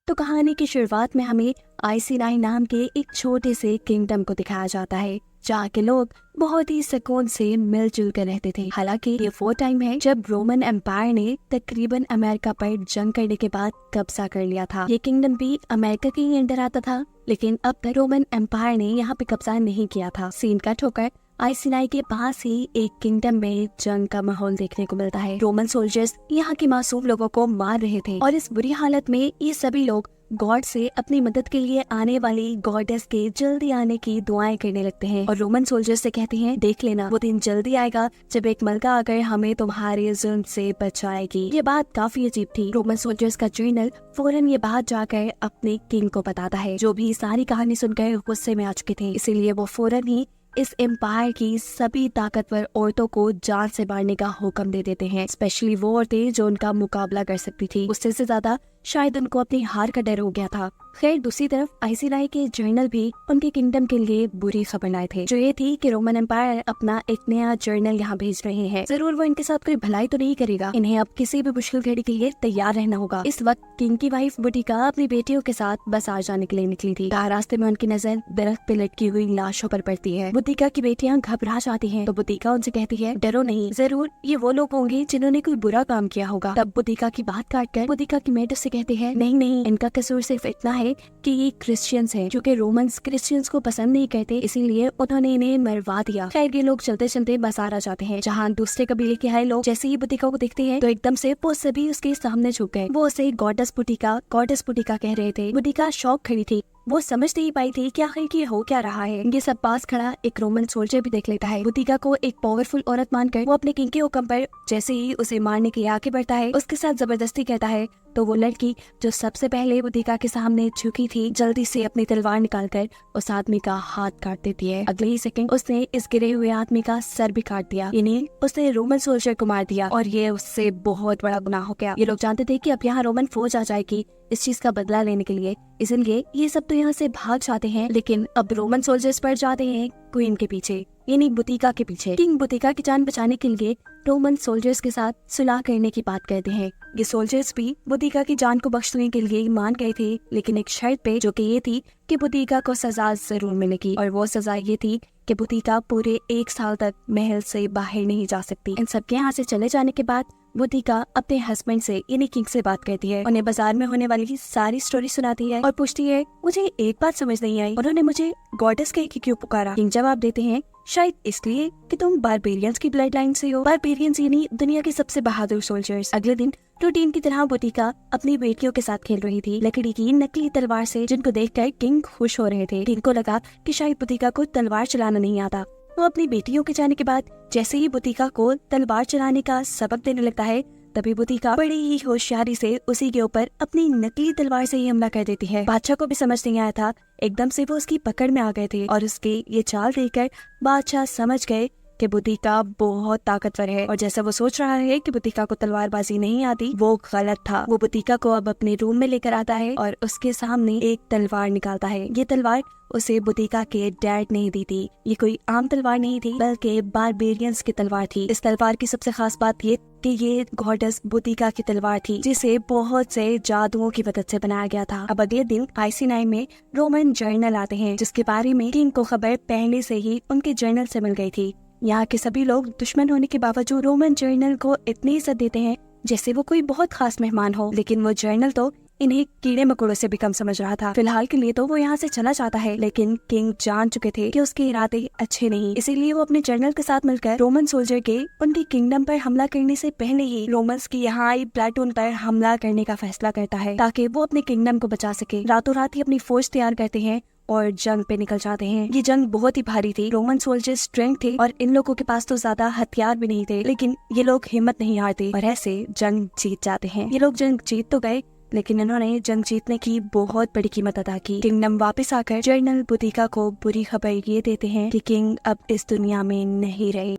तो कहानी की शुरुआत में हमें आइसी-9 नाम के एक छोटे से किंगडम को दिखाया जाता है, जहाँ के लोग बहुत ही सुकून से मिलजुल कर रहते थे। हालांकि ये वो टाइम है जब रोमन एम्पायर ने तकरीबन अमेरिका पर जंग करने के बाद कब्जा कर लिया था। ये किंगडम भी अमेरिका के ही अंडर आता था, लेकिन अब तक रोमन एम्पायर ने यहाँ पे कब्जा नहीं किया था। सीन कट होकर आइसी-9 के पास ही एक किंगडम में जंग का माहौल देखने को मिलता है। रोमन सोल्जर्स यहाँ के मासूम लोगों को मार रहे थे और इस बुरी हालत में ये सभी लोग गॉड से अपनी मदद के लिए आने वाली गॉडेस के जल्दी आने की दुआएं करने लगते हैं और रोमन सोल्जर्स से कहते हैं, देख लेना वो दिन जल्दी आएगा जब एक मलका आकर हमें तुम्हारे जुल्म से बचाएगी। ये बात काफी अजीब थी। रोमन सोल्जर्स का जनरल फौरन ये बात जाकर अपने किंग को बताता है, जो भी सारी कहानी सुनकर गुस्से में आ चुके थे। इसीलिए वो फौरन ही इस एम्पायर की सभी ताकतवर औरतों को जान से मारने का हुक्म दे देते हैं, स्पेशली वो औरतें जो उनका मुकाबला कर सकती थी। उससे ज्यादा शायद उनको अपनी हार का डर हो गया था। खैर दूसरी तरफ आइसी-9 के जर्नल भी उनके किंगडम के लिए बुरी खबर लाए थे, जो ये थी कि रोमन एम्पायर अपना एक नया जर्नल यहाँ भेज रहे हैं। जरूर वो इनके साथ कोई भलाई तो नहीं करेगा, इन्हें अब किसी भी मुश्किल घड़ी के लिए तैयार रहना होगा। इस वक्त किंग की वाइफ बुटिका अपनी बेटियों के साथ बाजार जाने के लिए निकली थी। रास्ते में उनकी नजर दरख्त पे लटकी हुई लाशों पर पड़ती है। बुटिका की बेटियां घबरा जाती हैं, तो बुटिका उनसे कहती है, डरो नहीं, जरूर ये वो लोग होंगे जिन्होंने कोई बुरा काम किया होगा। तब बुटिका की बात काटकर बुटिका की मेड उससे कहती है, नहीं, इनका कसूर सिर्फ इतना है कि ये क्रिश्चियंस हैं, क्योंकि रोमन्स क्रिश्चियंस को पसंद नहीं करते, इसीलिए उन्होंने इन्हें मरवा दिया। खैर ये लोग चलते चलते बाजार आ जाते हैं, जहाँ दूसरे कबीले के आए लोग जैसे ही बुटिका को देखते हैं तो एकदम से वो सभी उसके सामने झुक गए। वो उसे गॉडेस बुटिका कह रहे थे। बुटिका शौक खड़ी थी, वो समझ नहीं पाई थी कि आखिर ये हो क्या रहा है। ये सब पास खड़ा एक रोमन सोल्जर भी देख लेता है। बुटिका को एक पावरफुल औरत मानकर वो अपने किंग के हुक्म पर जैसे ही उसे मारने के लिए आगे बढ़ता है, उसके साथ जबरदस्ती कहता है, तो वो लड़की जो सबसे पहले बुटिका के सामने झुकी थी जल्दी से अपनी तलवार निकालकर उस आदमी का हाथ काट देती है। अगले ही सेकंड उसने इस गिरे हुए आदमी का सर भी काट दिया। इन्हें उसने रोमन सोल्जर को मार दिया और ये उससे बहुत बड़ा गुनाह हो गया। ये लोग जानते थे कि अब यहाँ रोमन फौज आ जाएगी इस चीज का बदला लेने के लिए, इसलिए ये सब तो यहाँ से भाग जाते हैं। लेकिन अब रोमन सोल्जर्स पड़ जाते हैं क्वीन के पीछे, यानी बुटिका के पीछे। किंग बुटिका की जान बचाने के लिए रोमन सोल्जर्स के साथ सुलह करने की बात करते हैं। ये सोल्जर्स भी बुटिका की जान को बख्शने के लिए मान गए थे, लेकिन एक शर्त पे, जो कि ये थी कि बुटिका को सजा जरूर मिलेगी। और वो सजा ये थी कि बुटिका पूरे 1 साल तक महल से बाहर नहीं जा सकती। इन सबके यहाँ से चले जाने के बाद बुटिका अपने हस्बैंड से यानी किंग से बात करती है, उन्हें बाजार में होने वाली सारी स्टोरी सुनाती है और पूछती है, मुझे एक बात समझ नहीं आई, उन्होंने मुझे गॉडेस कह के क्यों पुकारा? किंग जवाब देते हैं, शायद इसलिए कि तुम बारबेरियंस की ब्लड लाइन से हो। बारबेरियंस यानी दुनिया के सबसे बहादुर सोल्जर्स। अगले दिन रूटीन की तरह बुटिका अपनी बेटियों के साथ खेल रही थी, लकड़ी की नकली तलवार से, जिनको देखकर किंग खुश हो रहे थे। किंग को लगा कि शायद बुटिका को तलवार चलाना नहीं आता। वो अपनी बेटियों के जाने के बाद जैसे ही बुटिका को तलवार चलाने का सबक देने लगता है, तभी बुटिका बड़ी ही होशियारी से उसी के ऊपर अपनी नकली तलवार से ही हमला कर देती है। बादशाह को भी समझ नहीं आया था, एकदम से वो उसकी पकड़ में आ गए थे और उसके ये चाल देखकर बादशाह समझ गए कि बुटिका बहुत ताकतवर है। और जैसा वो सोच रहा है कि बुटिका को तलवारबाजी नहीं आती, वो गलत था। वो बुटिका को अब अपने रूम में लेकर आता है और उसके सामने एक तलवार निकालता है। ये तलवार उसे बुटिका के डैड ने दी थी। ये कोई आम तलवार नहीं थी, बल्कि बारबेरियंस की तलवार थी। इस तलवार की सबसे खास बात ये कि ये गॉडेस बुटिका की तलवार थी, जिसे बहुत से जादुओं की मदद से बनाया गया था। अब अगले दिन आइसी-9 में रोमन जर्नल आते हैं, जिसके बारे में किंग को खबर पहले से ही उनके जर्नल से मिल गई थी। यहाँ के सभी लोग दुश्मन होने के बावजूद रोमन जर्नल को इतनी इज्जत देते हैं जैसे वो कोई बहुत खास मेहमान हो, लेकिन वो जर्नल तो इन्हें कीड़े मकोड़ों से भी कम समझ रहा था। फिलहाल के लिए तो वो यहाँ से चला जाता है, लेकिन किंग जान चुके थे कि उसके इरादे अच्छे नहीं, इसीलिए वो अपने जर्नल के साथ मिलकर रोमन सोल्जर के उनके किंगडम पर हमला करने से पहले ही रोमन्स की यहाँ आई प्लेटून पर हमला करने का फैसला करता है, ताकि वो अपने किंगडम को बचा सके। रातों रात ही अपनी फौज तैयार करते हैं और जंग पे निकल जाते हैं। ये जंग बहुत ही भारी थी। रोमन सोल्जर्स स्ट्रेंथ थे और इन लोगों के पास तो ज्यादा हथियार भी नहीं थे, लेकिन ये लोग हिम्मत नहीं हारते और ऐसे जंग जीत जाते हैं। ये लोग जंग जीत तो गए, लेकिन इन्होंने जंग जीतने की बहुत बड़ी कीमत अदा की। किंगडम वापस आकर जनरल बुटिका को बुरी खबर ये देते हैं कि किंग अब इस दुनिया में नहीं रहे।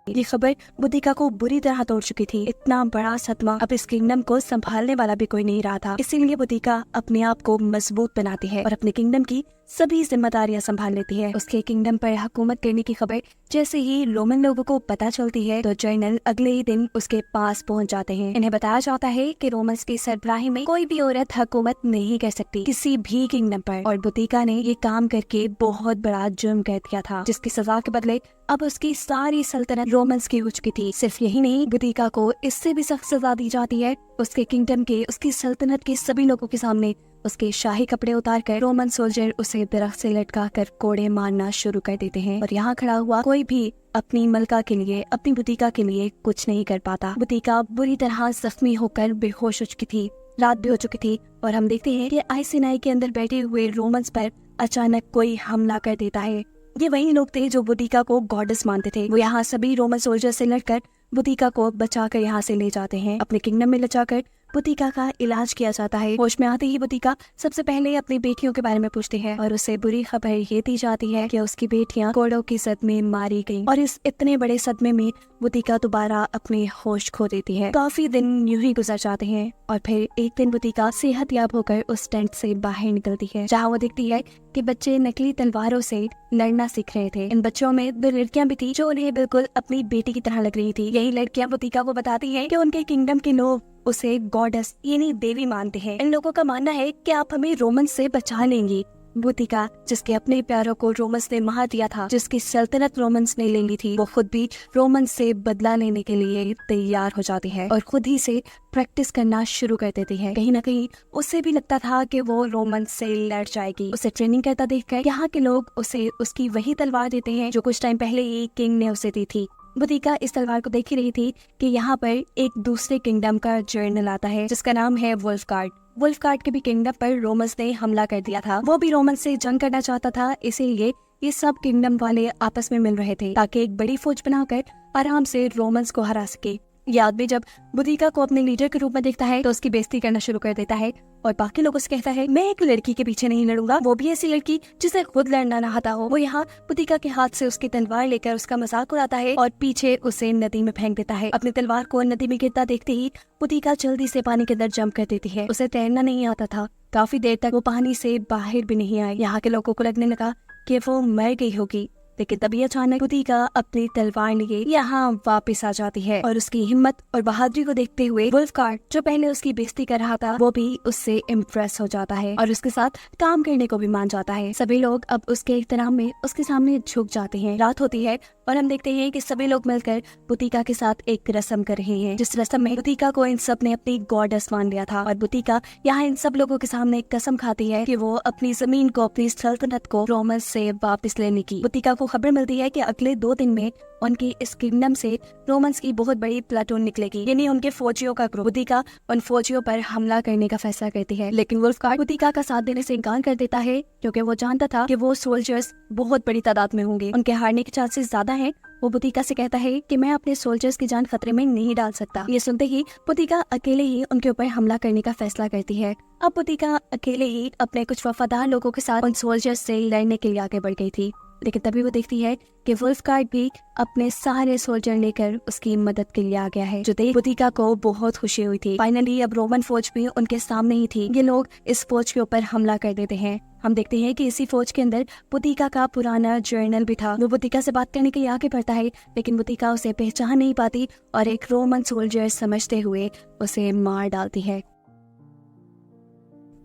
ये खबर बुटिका को बुरी तरह तोड़ चुकी थी। इतना बड़ा सदमा, अब इस किंगडम को संभालने वाला भी कोई नहीं रहा था। इसीलिए बुटिका अपने आप को मजबूत बनाती है और अपने किंगडम की सभी जिम्मेदारियां संभाल लेती है। उसके किंगडम पर हुकूमत करने की खबर जैसे ही रोमन लोगों को पता चलती है तो जनरल अगले ही दिन उसके पास पहुंच जाते हैं। इन्हें बताया जाता है कि रोमन्स की सरबराही में कोई भी औरत हुकूमत नहीं कर सकती किसी भी किंगडम पर, और बुतिका ने ये काम करके बहुत बड़ा जुर्म कर दिया था, जिसकी सजा के बदले अब उसकी सारी सल्तनत रोमन्स की हो चुकी थी। सिर्फ यही नहीं, बुतिका को इससे भी सख्त सजा दी जाती है। उसके किंगडम के, उसकी सल्तनत के सभी लोगों के सामने उसके शाही कपड़े उतार कर रोमन सोल्जर उसे दरख्त से लटका कर कोड़े मारना शुरू कर देते हैं, और यहाँ खड़ा हुआ कोई भी अपनी मलका के लिए, अपनी बुतिका के लिए कुछ नहीं कर पाता। बुतिका बुरी तरह जख्मी होकर बेहोश हो चुकी थी, रात भी हो चुकी थी, और हम देखते हैं कि आइसिनाई के अंदर बैठे हुए रोमन्स पर अचानक कोई हमला कर देता है। ये वही लोग थे जो बुतिका को गॉडेस मानते थे। वो यहाँ सभी रोमन सोल्जर से लड़कर बुतिका को बचाकर यहाँ से ले जाते हैं। अपने किंगडम में ले जाकर बुतिका का इलाज किया जाता है। होश में आते ही बुतिका सबसे पहले अपनी बेटियों के बारे में पूछती है, और उसे बुरी खबर ये दी जाती है कि उसकी बेटियां कोड़ों की सदमे मारी गईं। और इस इतने बड़े सदमे में बुतिका दोबारा अपने होश खो देती है। काफी दिन यूं ही गुजर जाते हैं, और फिर एक दिन बुतिका सेहतयाब होकर उस टेंट से बाहर निकलती है, जहाँ वो देखती है कि बच्चे नकली तलवारों से लड़ना सीख रहे थे। इन बच्चों में 2 लड़कियां भी थी जो उन्हें बिल्कुल अपनी बेटी की तरह लग रही थी। यही लड़कियां बुतिका को बताती हैं कि उनके किंगडम के लोग उसे गॉडेस यानी देवी मानते हैं। इन लोगों का मानना है कि आप हमें रोमन से बचा लेंगी। बुतिका, जिसके अपने प्यारों को रोमन्स ने मार दिया था, जिसकी सल्तनत रोमन्स ने ले ली थी, वो खुद भी रोमन्स से बदला लेने के लिए तैयार हो जाती है और खुद ही से प्रैक्टिस करना शुरू कर देती है। कहीं ना कहीं उसे भी लगता था कि वो रोमन्स से लड़ जाएगी। उसे ट्रेनिंग करता देखकर यहाँ के लोग उसे उसकी वही तलवार देते हैं जो कुछ टाइम पहले ही किंग ने उसे दी थी। बुतिका इस तलवार को देख ही रही थी कि यहाँ पर एक दूसरे किंगडम का जर्नल आता है जिसका नाम है वुल्फगार्ड। वुल्फगार्ड के भी किंगडम पर रोमन्स ने हमला कर दिया था। वो भी रोमन्स से जंग करना चाहता था, इसीलिए ये सब किंगडम वाले आपस में मिल रहे थे ताकि एक बड़ी फौज बनाकर आराम से रोमन्स को हरा सके। ये आदमी जब बुतिका को अपने लीडर के रूप में देखता है तो उसकी बेइज्जती करना शुरू कर देता है और बाकी लोगों से कहता है, मैं एक लड़की के पीछे नहीं लड़ूंगा, वो भी ऐसी लड़की जिसे खुद लड़ना ना आता हो। वो यहाँ बुतिका के हाथ से उसकी तलवार लेकर उसका मजाक उड़ाता है और पीछे उसे नदी में फेंक देता है। अपनी तलवार को नदी में गिरता देखते ही बुतिका जल्दी से पानी के अंदर जंप कर देती है। उसे तैरना नहीं आता था, काफी देर तक वो पानी से बाहर भी नहीं आई। यहाँ के लोगों को लगने लगा कि वो मर गई होगी, लेकिन तभी अचानक बुतिका अपनी तलवार लिए यहाँ वापस आ जाती है और उसकी हिम्मत और बहादुरी को देखते हुए वुल्फगार्ड, जो पहले उसकी बेइज्जती कर रहा था, वो भी उससे इम्प्रेस हो जाता है और उसके साथ काम करने को भी मान जाता है। सभी लोग अब उसके एहतराम में उसके सामने झुक जाते हैं। रात होती है और हम देखते हैं कि सभी लोग मिलकर बुतिका के साथ एक रस्म कर रहे हैं, जिस रस्म में बुतिका को इन सब ने अपनी गॉडेस मान लिया था और बुतिका यहाँ इन सब लोगों के सामने एक कसम खाती है कि वो अपनी जमीन को, अपनी सल्तनत को रोमन्स से वापस लेने की। बुतिका को खबर मिलती है कि अगले 2 दिन में उनकी इस किंगडम से रोमन्स की बहुत बड़ी प्लाटून निकलेगी, यानी उनके फौजियों का ग्रुप। बुतिका उन फौजियों पर हमला करने का फैसला करती है, लेकिन वुल्फगार्ड बुतिका का साथ देने से इनकार कर देता है क्योंकि वो जानता था कि वो सोल्जर्स बहुत बड़ी तादाद में होंगे, उनके हारने के चांसेस ज्यादा हैं। वो बुतिका से कहता है कि मैं अपने सोल्जर्स की जान खतरे में नहीं डाल सकता। ये सुनते ही बुतिका अकेले ही उनके ऊपर हमला करने का फैसला करती है। अब बुतिका अकेले ही अपने कुछ वफादार लोगों के साथ उन सोल्जर्स से लड़ने के लिए आगे बढ़ गई थी, लेकिन तभी वो देखती है कि वुल्फगार्ड भी अपने सारे सोल्जर लेकर उसकी मदद के लिए आ गया है, जो देख बुतिका को बहुत खुशी हुई थी। फाइनली अब रोमन फौज भी उनके सामने ही थी। ये लोग इस फौज के ऊपर हमला कर देते हैं। हम देखते हैं कि इसी फौज के अंदर बुतिका का पुराना जर्नल भी था। वो बुतिका से बात करने के लिए आगे बढ़ता है, लेकिन बुतिका उसे पहचान नहीं पाती और एक रोमन सोल्जर समझते हुए उसे मार डालती है।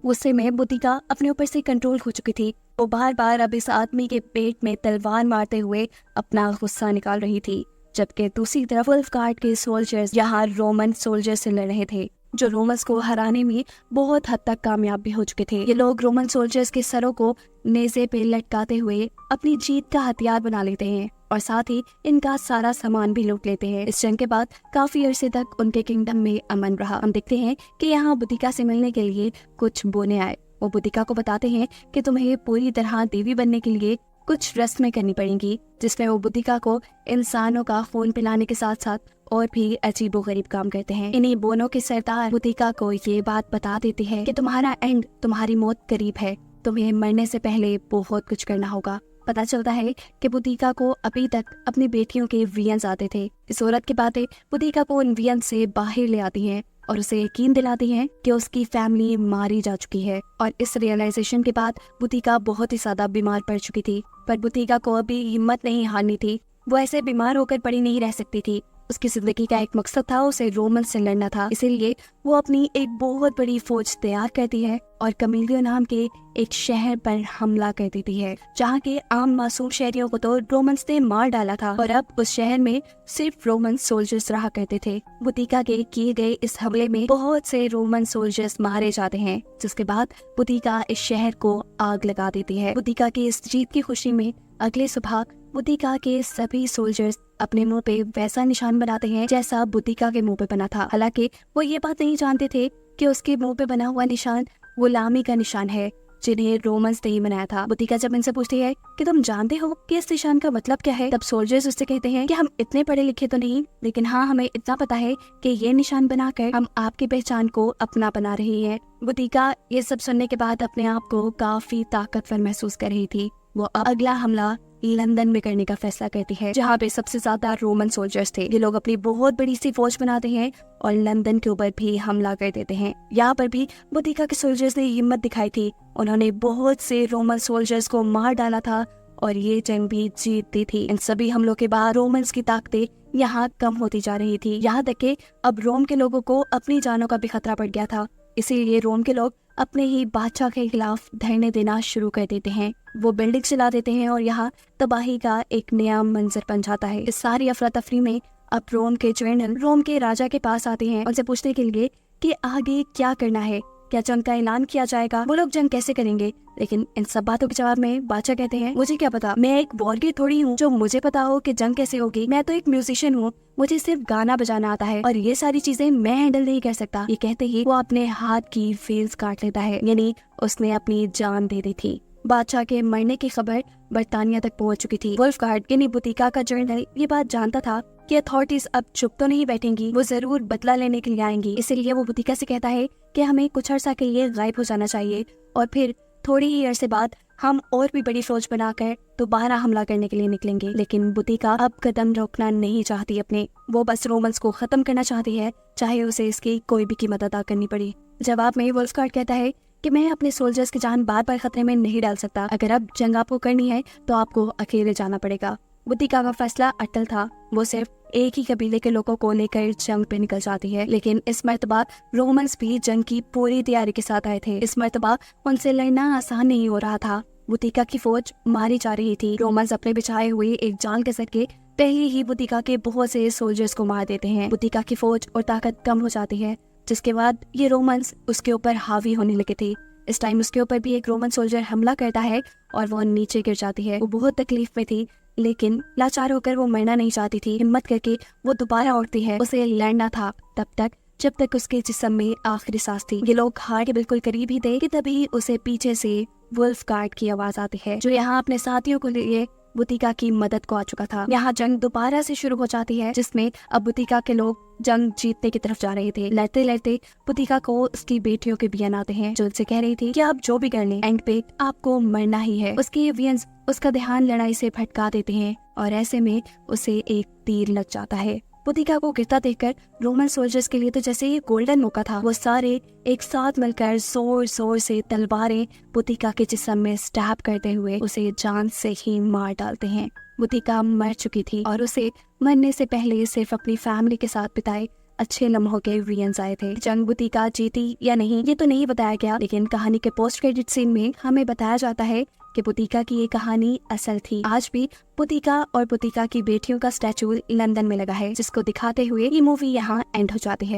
गुस्से में बुतिका अपने ऊपर से कंट्रोल खो चुकी थी। वो बार बार अब इस आदमी के पेट में तलवार मारते हुए अपना गुस्सा निकाल रही थी, जबकि दूसरी तरफ वुल्फगार्ड के सोल्जर्स यहाँ रोमन सोल्जर से लड़ रहे थे, जो रोमन्स को हराने में बहुत हद तक कामयाब भी हो चुके थे। ये लोग रोमन सोल्जर्स के सरों को नेज़े पे लटकाते हुए अपनी जीत का हथियार बना लेते हैं और साथ ही इनका सारा सामान भी लूट लेते हैं। इस जंग के बाद काफी अरसे तक उनके किंगडम में अमन रहा। हम देखते हैं कि यहाँ बुतिका से मिलने के लिए कुछ बोने आए। वो बुतिका को बताते हैं कि तुम्हें पूरी तरह देवी बनने के लिए कुछ रस्में करनी पड़ेंगी, जिसमें वो बुतिका को इंसानों का खून पिलाने के साथ साथ और भी अजीबोगरीब काम करते हैं। इन्हीं बोनों के सरदार बुतिका को ये बात बता देते हैं कि तुम्हारा एंड, तुम्हारी मौत करीब है, तुम्हें मरने से पहले बहुत कुछ करना होगा। पता चलता है कि बुतिका को अभी तक अपनी बेटियों के वियंस आते थे। इस औरत की बातें बुतिका को उन वियंस से बाहर ले आती हैं और उसे यकीन दिलाती हैं कि उसकी फैमिली मारी जा चुकी है। और इस रियलाइजेशन के बाद बुतिका बहुत ही ज्यादा बीमार पड़ चुकी थी, पर बुतिका को अभी हिम्मत नहीं हारनी थी। वो ऐसे बीमार होकर पड़ी नहीं रह सकती थी। उसकी जिंदगी का एक मकसद था, उसे रोमन से लड़ना था। इसीलिए वो अपनी एक बहुत बड़ी फौज तैयार करती है और कमीलियो नाम के एक शहर पर हमला कर देती है, जहाँ के आम मासूम शहरियों को तो रोमन्स ने मार डाला था और अब उस शहर में सिर्फ रोमन सोल्जर्स रहा करते थे। बुतिका के किए गए इस हमले में बहुत से रोमन सोल्जर्स मारे जाते हैं, जिसके बाद बुतिका इस शहर को आग लगा देती है। बुतिका की इस जीत की खुशी में अगले सुबह बुतिका के सभी सोल्जर्स अपने मुंह पे वैसा निशान बनाते हैं जैसा बुतिका के मुंह पे बना था। हालांकि वो ये बात नहीं जानते थे कि उसके मुंह पे बना हुआ निशान गुलामी का निशान है, जिन्हें रोमन्स ने ही बनाया था। बुतिका जब इनसे पूछती है कि तुम जानते हो कि इस निशान का मतलब क्या है, तब सोल्जर्स उससे कहते हैं कि हम इतने पढ़े लिखे तो नहीं, लेकिन हाँ हमें इतना पता है कि ये निशान बनाकर हम आपकी पहचान को अपना बना रही है। बुतिका ये सब सुनने के बाद अपने आप को काफी ताकतवर महसूस कर रही थी। वो अगला हमला लंदन में करने का फैसला करती है, जहाँ पे सबसे ज्यादा रोमन सोल्जर्स थे। ये लोग अपनी बहुत बड़ी सी फौज बनाते हैं और लंदन के ऊपर भी हमला कर देते हैं। यहाँ पर भी बुतिका के सोल्जर्स ने हिम्मत दिखाई थी। उन्होंने बहुत से रोमन सोल्जर्स को मार डाला था और ये जंग भी जीतती थी। इन सभी हमलों के बाद रोमन्स की ताकतें यहाँ कम होती जा रही थी। यहाँ तक कि अब रोम के लोगों को अपनी जानों का भी खतरा पड़ गया था। इसीलिए रोम के लोग अपने ही बादशाह के खिलाफ धरने देना शुरू कर देते हैं। वो बिल्डिंग चला देते हैं और यहाँ तबाही का एक नया मंजर बन जाता है। इस सारी अफरा तफरी में अब रोम के जनरल रोम के राजा के पास आते हैं उनसे पूछने के लिए कि आगे क्या करना है, क्या जंग का ऐलान किया जाएगा, वो लोग जंग कैसे करेंगे। लेकिन इन सब बातों के जवाब में बादशाह कहते हैं, मुझे क्या पता, मैं एक वॉरियर थोड़ी हूँ जो मुझे पता हो कि जंग कैसे होगी। मैं तो एक म्यूजिशियन हूँ, मुझे सिर्फ गाना बजाना आता है और ये सारी चीजें मैं हैंडल नहीं कर सकता। ये कहते ही वो अपने हाथ की फेल्स काट लेता है, यानी उसने अपनी जान दे दी थी। बादशाह के मरने की खबर बर्तानिया तक पहुंच चुकी थी। वुल्फगार्ड यानी बुतिका का जनरल ये बात जानता था कि अथॉरिटीज अब चुप तो नहीं बैठेंगी, वो जरूर बदला लेने के लिए आएंगी। इसीलिए वो बुतिका से कहता है कि हमें कुछ अर्सा के लिए गायब हो जाना चाहिए और फिर थोड़ी ही अरसे बाद हम और भी बड़ी फौज बनाकर दोबारा हमला करने के लिए निकलेंगे। लेकिन बुतिका अब कदम रोकना नहीं चाहती अपने, वो बस रोमन्स को खत्म करना चाहती है, चाहे उसे इसकी कोई भी कीमत अदा करनी पड़ी। जवाब में वुल्फगार्ड कहता है कि मैं अपने सोल्जर्स की जान बार बार खतरे में नहीं डाल सकता। अगर अब जंग आपको करनी है तो आपको अकेले जाना पड़ेगा। बुतिका का फैसला अटल था। वो सिर्फ एक ही कबीले के लोगों को लेकर जंग पे निकल जाती है। लेकिन इस मर्तबा रोमन्स भी जंग की पूरी तैयारी के साथ आए थे। इस मर्तबा उनसे लड़ना आसान नहीं हो रहा था। बुतिका की फौज मारी जा रही थी। रोमन्स अपने बिछाए हुए एक जाल के जरिए पहले ही बुतिका के बहुत से सोल्जर्स को मार देते हैं। बुतिका की फौज और ताकत कम हो जाती है, जिसके बाद ये रोमन्स उसके ऊपर हावी होने लगे थे। इस टाइम उसके ऊपर भी एक रोमन सोल्जर हमला करता है और वो नीचे गिर जाती है। वो बहुत तकलीफ में थी, लेकिन लाचार होकर वो मरना नहीं चाहती थी। हिम्मत करके वो दोबारा उठती है। उसे लड़ना था तब तक जब तक उसके जिस्म में आखिरी सांस थी। ये लोग हार के बिल्कुल करीब ही थे कि तभी उसे पीछे से वुल्फगार्ड की आवाज आती है, जो यहाँ अपने साथियों को लिए बुतिका की मदद को आ चुका था। यहाँ जंग दोबारा से शुरू हो जाती है, जिसमें अब बुतिका के लोग जंग जीतने की तरफ जा रहे थे। लड़ते लड़ते बुतिका को उसकी बेटियों के बियन आते हैं, जो उससे कह रही थी कि आप जो भी कर लें, एंड पे आपको मरना ही है। उसके बियन्स उसका ध्यान लड़ाई से भटका देते हैं और ऐसे में उसे एक तीर लग जाता है। बुतिका को गिरता देखकर रोमन सोल्जर्स के लिए तो जैसे ये गोल्डन मौका था। वो सारे एक साथ मिलकर जोर जोर से तलवारें बुतिका के जिस्म में स्टैब करते हुए उसे जान से ही मार डालते हैं। बुतिका मर चुकी थी और उसे मरने से पहले सिर्फ अपनी फैमिली के साथ बिताए अच्छे लम्हों के वियंस आए थे। जंग बुतिका जीती या नहीं ये तो नहीं बताया गया, लेकिन कहानी के पोस्ट क्रेडिट सीन में हमें बताया जाता है कि बुतिका की ये कहानी असल थी। आज भी बुतिका और बुतिका की बेटियों का स्टैचू लंदन में लगा है, जिसको दिखाते हुए ये मूवी यहाँ एंड हो जाती है।